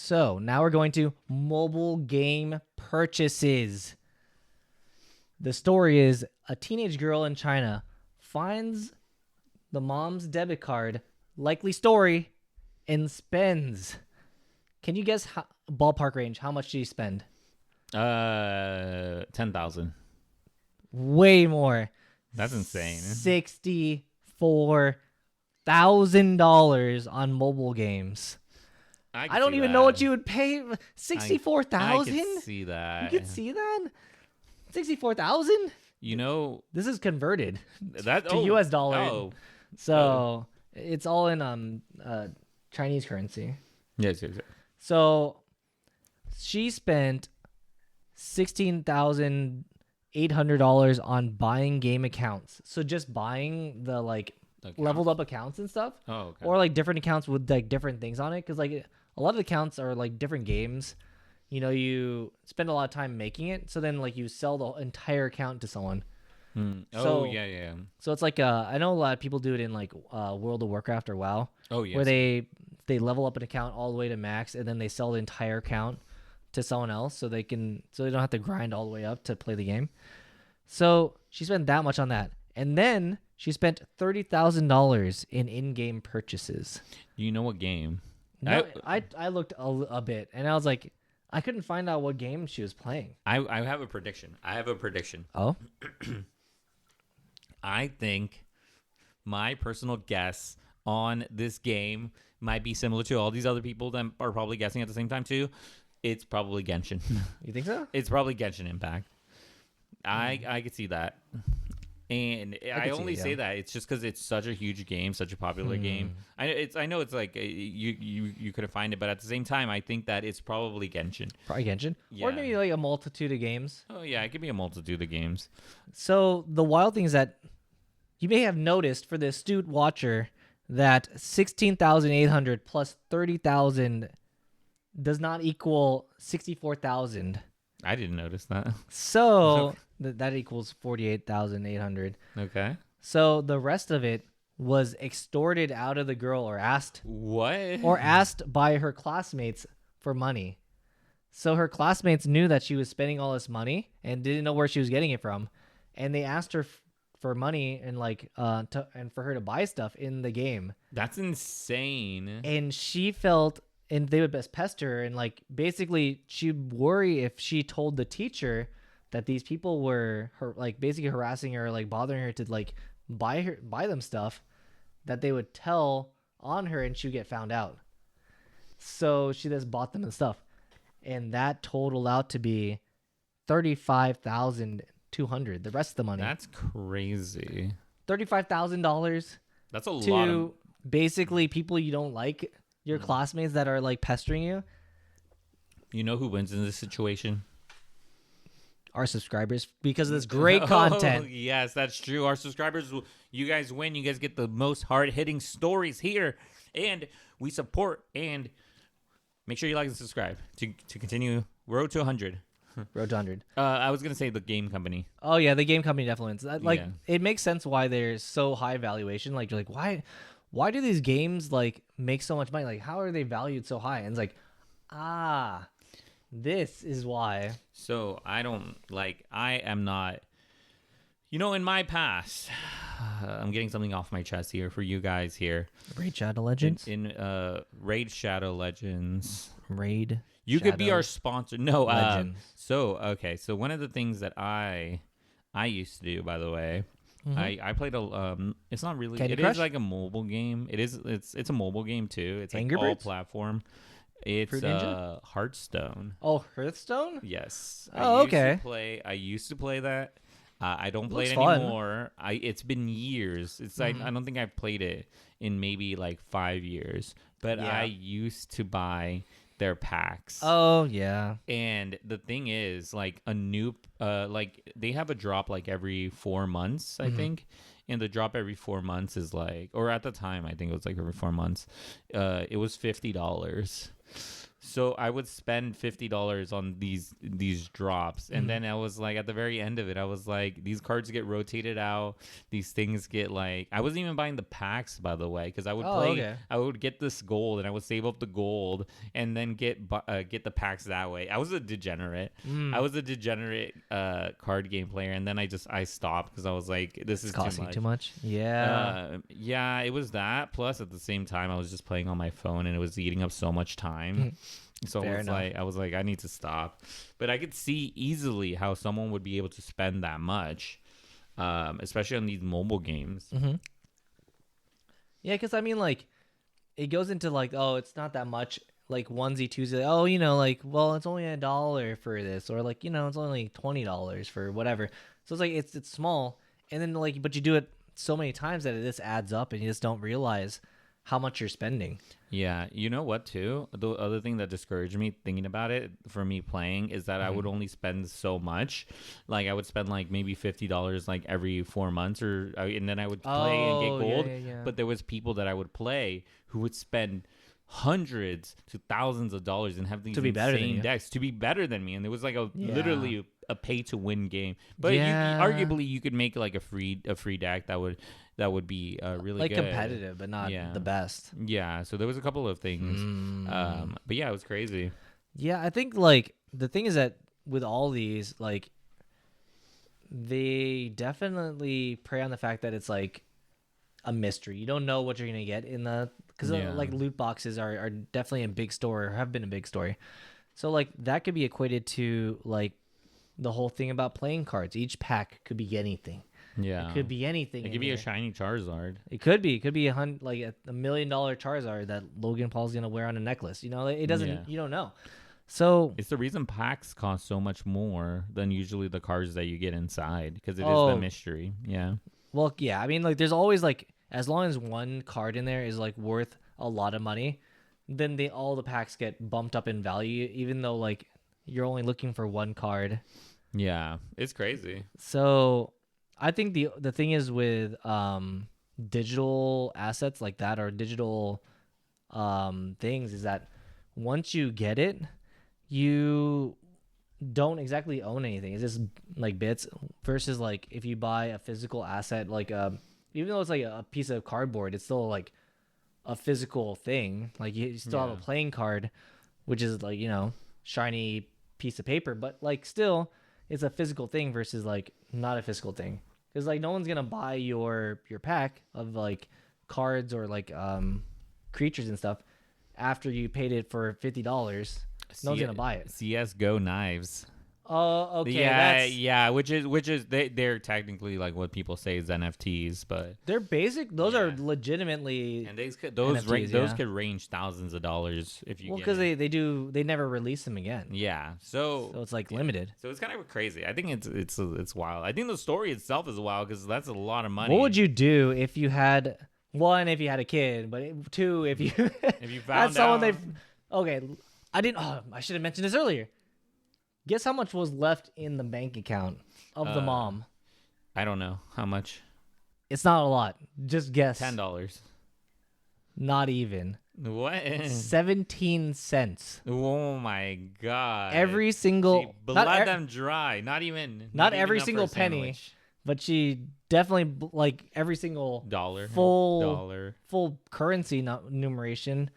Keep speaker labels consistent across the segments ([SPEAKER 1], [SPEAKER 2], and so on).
[SPEAKER 1] So now we're going to mobile game purchases. The story is a teenage girl in China finds the mom's debit card, likely story, and spends. Can you guess ballpark range? How much did you spend?
[SPEAKER 2] 10,000.
[SPEAKER 1] Way more.
[SPEAKER 2] That's insane.
[SPEAKER 1] $64,000 on mobile games. I don't even know what you would pay. 64,000?
[SPEAKER 2] I could see that.
[SPEAKER 1] You could see that? 64,000?
[SPEAKER 2] You know,
[SPEAKER 1] This is converted
[SPEAKER 2] that
[SPEAKER 1] to US dollar.
[SPEAKER 2] Oh,
[SPEAKER 1] So it's all in Chinese currency.
[SPEAKER 2] yes.
[SPEAKER 1] So she spent $16,800 on buying game accounts. So just buying the leveled up accounts and stuff.
[SPEAKER 2] Oh, okay.
[SPEAKER 1] Or different accounts with different things on it. Because a lot of the accounts are different games. You know, you spend a lot of time making it. So then you sell the entire account to someone.
[SPEAKER 2] Oh, yeah.
[SPEAKER 1] So it's I know a lot of people do it in World of Warcraft or WoW.
[SPEAKER 2] Oh, yes.
[SPEAKER 1] Where they level up an account all the way to max and then they sell the entire account to someone else so they don't have to grind all the way up to play the game. So she spent that much on that. And then she spent $30,000 in in-game purchases.
[SPEAKER 2] You know what game?
[SPEAKER 1] No, I looked a bit and I was like, I couldn't find out what game she was playing.
[SPEAKER 2] I have a prediction.
[SPEAKER 1] Oh?
[SPEAKER 2] I think my personal guess on this game might be similar to all these other people that are probably guessing at the same time too. It's probably Genshin.
[SPEAKER 1] You think so?
[SPEAKER 2] It's probably Genshin Impact. I could see that. And I only say that it's just because it's such a huge game, such a popular game. I know it's you couldn't find it, but at the same time, I think that it's probably Genshin.
[SPEAKER 1] Probably Genshin.
[SPEAKER 2] Yeah.
[SPEAKER 1] Or maybe a multitude of games.
[SPEAKER 2] Oh yeah, it could be a multitude of games.
[SPEAKER 1] So the wild thing is that you may have noticed for the astute watcher that 16,800 plus 30,000 does not equal 64,000.
[SPEAKER 2] I didn't notice that.
[SPEAKER 1] So that equals 48,800.
[SPEAKER 2] Okay.
[SPEAKER 1] So the rest of it was extorted out of the girl or asked by her classmates for money. So her classmates knew that she was spending all this money and didn't know where she was getting it from, and they asked her for money and and for her to buy stuff in the game.
[SPEAKER 2] That's insane.
[SPEAKER 1] And she felt, and they would best pester her, and basically she'd worry if she told the teacher that these people were basically harassing her, bothering her to buy them stuff, that they would tell on her and she would get found out. So she just bought them and stuff, and that totaled out to be $35,200. The rest of the money.
[SPEAKER 2] That's crazy.
[SPEAKER 1] $35,000.
[SPEAKER 2] That's a lot
[SPEAKER 1] to basically people you don't like, your classmates that are pestering you.
[SPEAKER 2] You know who wins in this situation?
[SPEAKER 1] Our subscribers, because of this great content.
[SPEAKER 2] Oh, yes, that's true. Our subscribers, you guys win. You guys get the most hard-hitting stories here, and we support. And make sure you like and subscribe to continue road to 100.
[SPEAKER 1] Road to 100.
[SPEAKER 2] I was gonna say the game company.
[SPEAKER 1] Oh yeah, the game company definitely wins.
[SPEAKER 2] Yeah.
[SPEAKER 1] It makes sense why there's so high valuation. You're why do these games make so much money? How are they valued so high? And it's this is why.
[SPEAKER 2] So I am not, in my past, I'm getting something off my chest here for you guys here.
[SPEAKER 1] Raid Shadow Legends?
[SPEAKER 2] In Raid Shadow Legends.
[SPEAKER 1] Raid
[SPEAKER 2] You
[SPEAKER 1] Shadow
[SPEAKER 2] could be our sponsor. No,
[SPEAKER 1] Legends.
[SPEAKER 2] So one of the things that I used to do, by the way, I played it's not really,
[SPEAKER 1] Candy
[SPEAKER 2] it
[SPEAKER 1] Crush?
[SPEAKER 2] is like a mobile game. It's a mobile game too. It's
[SPEAKER 1] Angry
[SPEAKER 2] all
[SPEAKER 1] Birds?
[SPEAKER 2] platform. It's
[SPEAKER 1] Fruit Ninja?
[SPEAKER 2] Hearthstone.
[SPEAKER 1] Oh, Hearthstone?
[SPEAKER 2] Yes.
[SPEAKER 1] Oh, okay.
[SPEAKER 2] I used to play that. I don't play it
[SPEAKER 1] Looks fun.
[SPEAKER 2] anymore. It's been years. It's I don't think I've played it in maybe 5 years. But
[SPEAKER 1] Yeah.
[SPEAKER 2] I used to buy their packs.
[SPEAKER 1] Oh yeah.
[SPEAKER 2] And the thing is, a new they have a drop every 4 months, I think. And the drop every 4 months is or at the time I think it was every 4 months. It was $50. So I would spend $50 on these drops, and then I was like, at the very end of it, I was like, these cards get rotated out. These things get like, I wasn't even buying the packs, by the way, because I would I would get this gold, and I would save up the gold, and then get the packs that way. I was a degenerate. I was a degenerate card game player, and then I stopped because I was like, this is
[SPEAKER 1] costing
[SPEAKER 2] too much.
[SPEAKER 1] Yeah.
[SPEAKER 2] Yeah, it was that. Plus, at the same time, I was just playing on my phone, and it was eating up so much time. So I was like, I need to stop. But I could see easily how someone would be able to spend that much, especially on these mobile games.
[SPEAKER 1] Yeah, because I mean, like, it goes into like, oh, it's not that much. Like onesie, twosie. Like, oh, you know, like, well, it's only $1 for this, or like, you know, it's only $20 for whatever. So it's like it's small, and then like, but you do it so many times that it just adds up, and you just don't realize how much you're spending.
[SPEAKER 2] Yeah, you know what too? The other thing that discouraged me thinking about it for me playing is that I would only spend so much. Like I would spend like maybe $50 like every 4 months, and then I would play and get gold.
[SPEAKER 1] Yeah.
[SPEAKER 2] But there was people that I would play who would spend hundreds to thousands of dollars and have these insane decks to be better than me, and it was like literally a pay to win game. But arguably you could make like a free deck that would be really
[SPEAKER 1] like
[SPEAKER 2] good.
[SPEAKER 1] competitive, but not the best.
[SPEAKER 2] Yeah, so there was a couple of things. But yeah, it was crazy.
[SPEAKER 1] Yeah, I think like the thing is that with all these, like, they definitely prey on the fact that it's like a mystery. You don't know what you're gonna get in the because like loot boxes are definitely a big story or have been a big story. So like that could be equated to like the whole thing about playing cards. Each pack could be anything.
[SPEAKER 2] Yeah,
[SPEAKER 1] it could be anything.
[SPEAKER 2] It could be a shiny Charizard.
[SPEAKER 1] It could be. It could be $1 million Charizard that Logan Paul's gonna wear on a necklace. You know, it doesn't. Yeah. You don't know. So
[SPEAKER 2] it's the reason packs cost so much more than usually the cards that you get inside because it is the mystery. Yeah.
[SPEAKER 1] Well, yeah. I mean, like, there's always like, as long as one card in there is like worth a lot of money, then all the packs get bumped up in value, even though like you're only looking for one card.
[SPEAKER 2] Yeah, it's crazy.
[SPEAKER 1] So I think the thing is with digital assets like that or digital things is that once you get it, you don't exactly own anything. It's just like bits versus like if you buy a physical asset, like even though it's like a piece of cardboard, it's still like a physical thing. Like you still have a playing card, which is like, you know, shiny piece of paper, but like still it's a physical thing versus like not a physical thing. Because like no one's gonna buy your pack of like cards or like creatures and stuff after you paid it for $50. No one's gonna buy it.
[SPEAKER 2] CS:GO knives.
[SPEAKER 1] Oh, okay.
[SPEAKER 2] Yeah. Which is they're technically like what people say is NFTs, but
[SPEAKER 1] they're basic. Those are legitimately
[SPEAKER 2] and those NFTs, could range thousands of dollars if you.
[SPEAKER 1] Well, because they never release them again.
[SPEAKER 2] Yeah, so
[SPEAKER 1] it's like limited.
[SPEAKER 2] So it's kind of crazy. I think it's wild. I think the story itself is wild because that's a lot of money.
[SPEAKER 1] What would you do if you had if you had a kid, but two, if you
[SPEAKER 2] found someone
[SPEAKER 1] okay. I should have mentioned this earlier. Guess how much was left in the bank account of the mom?
[SPEAKER 2] I don't know. How much?
[SPEAKER 1] It's not a lot. Just guess.
[SPEAKER 2] $10.
[SPEAKER 1] Not even.
[SPEAKER 2] What?
[SPEAKER 1] 17 cents.
[SPEAKER 2] Oh my god.
[SPEAKER 1] Every single...
[SPEAKER 2] She bled them dry. Not even
[SPEAKER 1] every single penny. But she definitely, like, every single...
[SPEAKER 2] dollar.
[SPEAKER 1] Full currency numeration.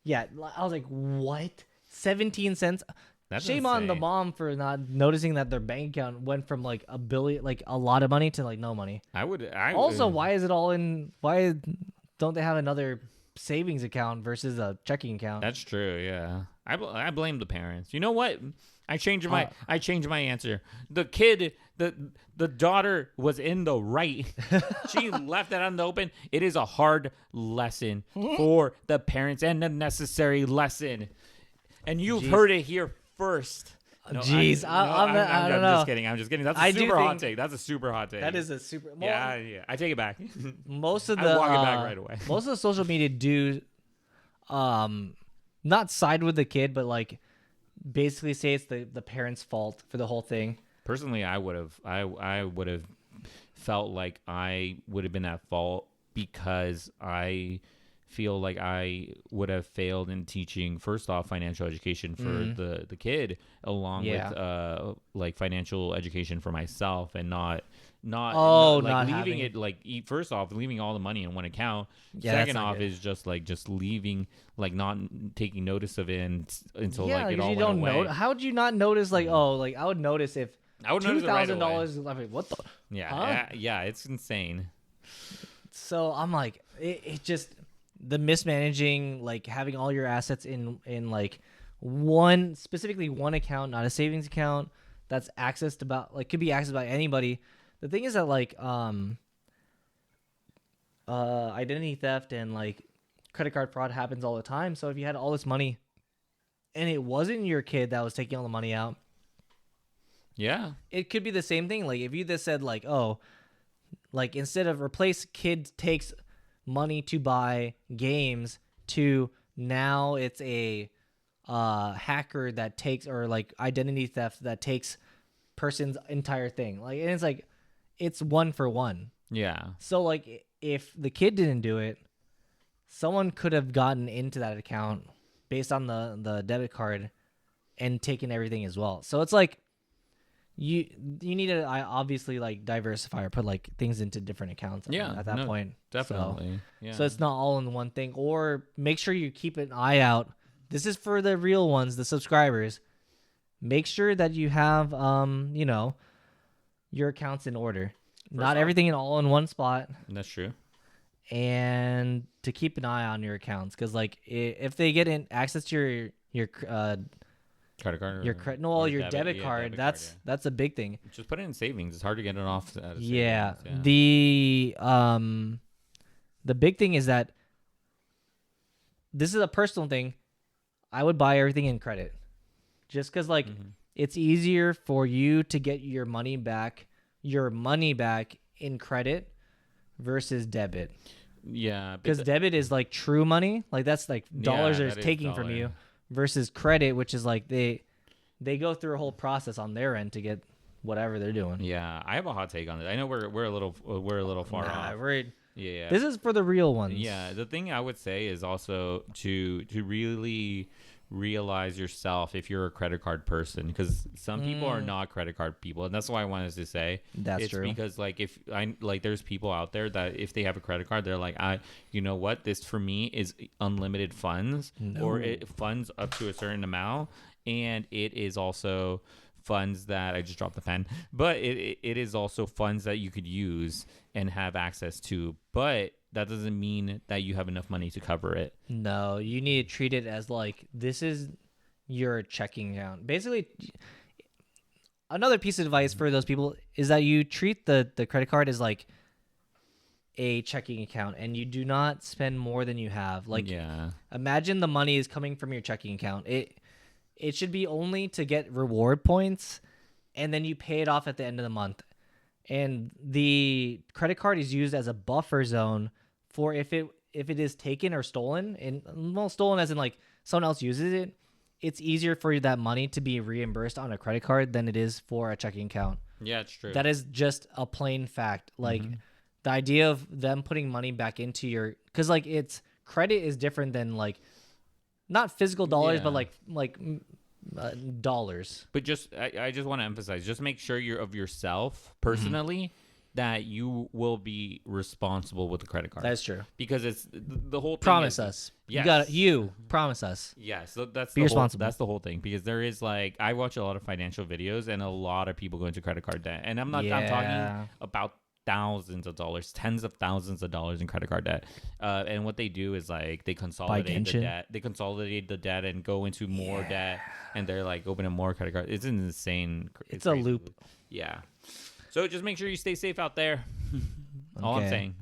[SPEAKER 1] Yeah, I was like, what? 17 cents?
[SPEAKER 2] That's
[SPEAKER 1] Shame
[SPEAKER 2] insane.
[SPEAKER 1] on the mom for not noticing that their bank account went from like $1 billion, like a lot of money, to like no money. Also, why is it all in? Why don't they have another savings account versus a checking account?
[SPEAKER 2] That's true. Yeah, I blame the parents. You know what? I changed my answer. The kid, the daughter was in the right. She left it on the open. It is a hard lesson for the parents and a necessary lesson. And you've heard it here first.
[SPEAKER 1] No, Jeez, I don't know.
[SPEAKER 2] I'm just kidding. That's a super hot take. That's a super hot take.
[SPEAKER 1] That is a super.
[SPEAKER 2] Well, yeah. I take it back.
[SPEAKER 1] Most of the
[SPEAKER 2] I walk it back right away.
[SPEAKER 1] Most of the social media do, not side with the kid, but like basically say it's the parents' fault for the whole thing.
[SPEAKER 2] Personally, I would have felt like I would have been at fault because I feel like I would have failed in teaching, first off, financial education for the kid, along with like financial education for myself, and not like leaving it like first off, leaving all the money in one account. Second off is just leaving, like not taking notice of it until like it all went away.
[SPEAKER 1] How would you not notice? Like, like I would notice if $2,000. I mean, what the?
[SPEAKER 2] Yeah, it's insane.
[SPEAKER 1] So I'm like, it just the mismanaging, like having all your assets in like specifically one account, not a savings account that's accessed could be accessed by anybody. The thing is that like identity theft and like credit card fraud happens all the time. So if you had all this money and it wasn't your kid that was taking all the money out, it could be the same thing. Like if you just said like, oh, like instead of replace kid takes money to buy games to now it's a hacker that takes, or like identity theft that takes person's entire thing. Like, and it's like, it's 1 for 1.
[SPEAKER 2] Yeah.
[SPEAKER 1] So like if the kid didn't do it, someone could have gotten into that account based on the debit card and taken everything as well. So it's like you need to obviously like diversify or put like things into different accounts at that point.
[SPEAKER 2] Definitely.
[SPEAKER 1] So it's not all in one thing, or make sure you keep an eye out. This is for the real ones, the subscribers. Make sure that you have your accounts in order. Not everything all in one spot.
[SPEAKER 2] That's true.
[SPEAKER 1] And to keep an eye on your accounts, because like if they get access to your
[SPEAKER 2] credit card,
[SPEAKER 1] your debit card, that's a big thing.
[SPEAKER 2] Just put it in savings. It's hard to get it off.
[SPEAKER 1] The big thing is that this is a personal thing. I would buy everything in credit, just because like it's easier for you to get your money back in credit versus debit.
[SPEAKER 2] Yeah,
[SPEAKER 1] because debit is like true money, like that's like dollars are taking from you, versus credit, which is like they go through a whole process on their end to get whatever they're doing.
[SPEAKER 2] Yeah, I have a hot take on it. I know we're a little far off. Yeah.
[SPEAKER 1] This is for the real ones.
[SPEAKER 2] Yeah, the thing I would say is also to really realize yourself if you're a credit card person, because some people are not credit card people, and that's why I wanted to say
[SPEAKER 1] that's true.
[SPEAKER 2] Because like if I like there's people out there that if they have a credit card, they're like, you know what, this for me is unlimited funds, or it funds up to a certain amount, and it is also funds that I just dropped the pen, but it is also funds that you could use and have access to, but that doesn't mean that you have enough money to cover it.
[SPEAKER 1] No, you need to treat it as like this is your checking account. Basically, another piece of advice for those people is that you treat the credit card as like a checking account, and you do not spend more than you have. Like, imagine the money is coming from your checking account. It should be only to get reward points, and then you pay it off at the end of the month. And the credit card is used as a buffer zone for if it is taken or stolen, and stolen as in like someone else uses it, it's easier for that money to be reimbursed on a credit card than it is for a checking account.
[SPEAKER 2] Yeah, it's true.
[SPEAKER 1] That is just a plain fact. Like the idea of them putting money back into your, because like it's credit is different than like not physical dollars, but like dollars.
[SPEAKER 2] But I just want to emphasize, just make sure you're of yourself personally that you will be responsible with the credit card.
[SPEAKER 1] That's true.
[SPEAKER 2] Because it's the whole thing.
[SPEAKER 1] Promise us.
[SPEAKER 2] Yes.
[SPEAKER 1] You promise us.
[SPEAKER 2] Yeah, so that's
[SPEAKER 1] responsible.
[SPEAKER 2] That's the whole thing, because there is like, I watch a lot of financial videos and a lot of people go into credit card debt, and I'm talking about thousands of dollars, tens of thousands of dollars in credit card debt. And what they do is like they consolidate the debt. They consolidate the debt and go into more debt, and they're like opening more credit cards. It's insane.
[SPEAKER 1] It's a loop.
[SPEAKER 2] Yeah. So just make sure you stay safe out there. All I'm saying.